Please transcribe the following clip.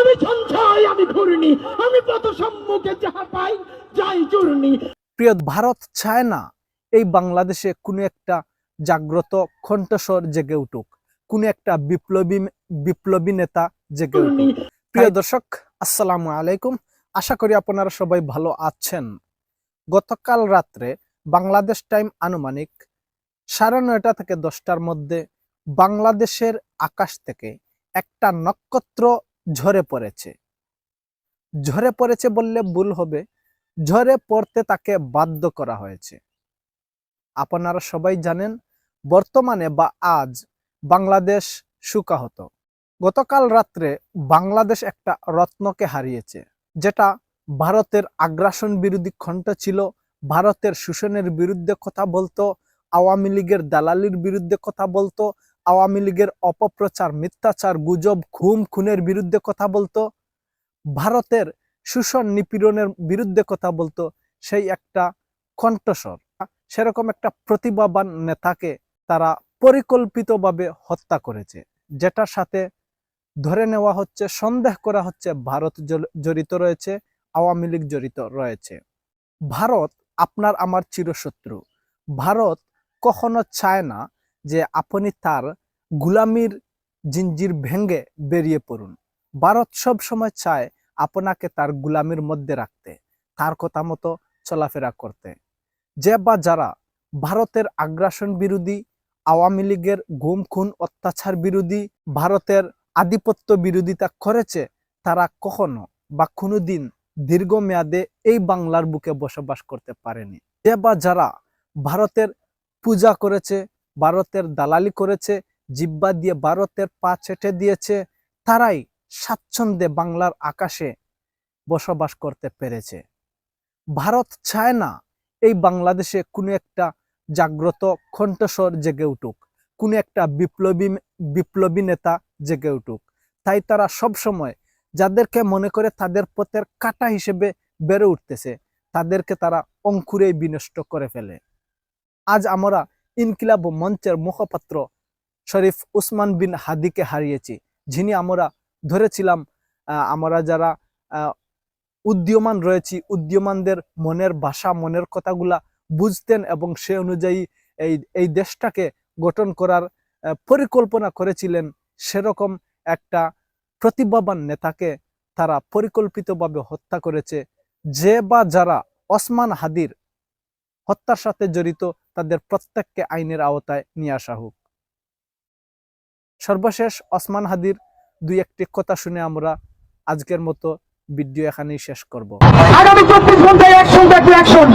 আমি সঞ্চয়, আমি ঘূর্ণি, আমি পথ সম্মুখে যাহা পাই যাই চূর্ণি। প্রিয়, ভারত চায় না এই বাংলাদেশে কোনো একটা জাগ্রত কণ্ঠস্বর জেগে উঠুক, কোনো একটা বিপ্লবী নেতা জেগে উঠুক। প্রিয় দর্শক, আসসালামু আলাইকুম। আশা করি আপনারা সবাই ভালো আছেন। গতকাল রাত্রে বাংলাদেশ টাইম আনুমানিক 9:30 থেকে 10টার মধ্যে বাংলাদেশের আকাশ থেকে একটা নক্ষত্র ঝরে পড়েছে। ঝরে পড়েছে বললে ভুল হবে, ঝরে পড়তে তাকে বাধ্য করা হয়েছে। আপনারা সবাই জানেন বর্তমানে বা আজ বাংলাদেশ শোকাহত। গতকাল রাত্রে বাংলাদেশ একটা রত্নকে হারিয়েছে, যেটা ভারতের আগ্রাসন বিরোধী কণ্ঠ ছিল, ভারতের শোষণের বিরুদ্ধে কথা বলতো, আওয়ামী লীগের দালালির বিরুদ্ধে কথা বলতো, আওয়ামী লীগের অপপ্রচার, মিথ্যাচার, গুজব, খুনের বিরুদ্ধে কথা বলতো, ভারতের শোষণ নিপীড়নের বিরুদ্ধে কথা বলতো। সেই একটা কণ্ঠস্বর, সেরকম একটা প্রতিভাবান নেতাকে তারা পরিকল্পিতভাবে হত্যা করেছে, যেটার সাথে ধরে নেওয়া হচ্ছে, সন্দেহ করা হচ্ছে ভারত জড়িত রয়েছে, আওয়ামী লীগ জড়িত রয়েছে। ভারত আপনার আমার চিরশত্রু। ভারত কখনো চায় না যে আপনি তার গুলামির জিঞ্জির ভেঙে বেরিয়ে পড়ুন। ভারত সব সময় চায় আপনাকে তার গুলামির মধ্যে রাখতে, তার কথা মতো চলাফেরা করতে। যে বা যারা ভারতের আগ্রাসন বিরোধী, আওয়ামী লীগের গুম খুন অত্যাচার বিরোধী, ভারতের আধিপত্য বিরোধিতা করেছে, তারা কখনো বা কোনোদিন দীর্ঘমেয়াদে এই বাংলার বুকে বসবাস করতে পারেনি। যে বা যারা ভারতের পূজা করেছে, ভারতের দালালি করেছে, জিব্বা দিয়ে ভারতের পা চেটে দিয়েছে, তারাই স্বাচ্ছন্দ্যে বাংলার আকাশে বসবাস করতে পেরেছে। ভারত চায় না এই বাংলাদেশে কোনো একটা জাগ্রত কণ্ঠস্বর জেগে উঠুক, কোনো একটা বিপ্লবী নেতা জেগে উঠুক। তাই তারা সব সময় যাদেরকে মনে করে তাদের পথের কাঁটা হিসেবে বেড়ে উঠতেছে, তাদেরকে তারা অঙ্কুরেই বিনষ্ট করে ফেলে। আজ আমরা ইনকিলাব মঞ্চের মুখপাত্র শরীফ উসমান বিন হাদিকে হারিয়েছি, যিনি আমরা ধরেছিলাম আমরা যারা উদীয়মান রয়েছি, উদীয়মানদের মনের ভাষা, মনের কথাগুলা বুঝতেন এবং সে অনুযায়ী এই দেশটাকে গঠন করার পরিকল্পনা করেছিলেন। সেরকম একটা প্রতিভাবান নেতাকে তারা পরিকল্পিতভাবে হত্যা করেছে। যে বা যারা ওসমান হাদির হত্যার সাথে জড়িত, তাদের প্রত্যেককে আইনের আওতায় নিয়ে আসা হোক। সর্বশেষ ওসমান হাদির দুই একটি কথা শুনে আমরা আজকের মতো ভিডিও এখানেই শেষ করব। আগামী 24 ঘন্টায় অ্যাকশন দেখবে, অ্যাকশন।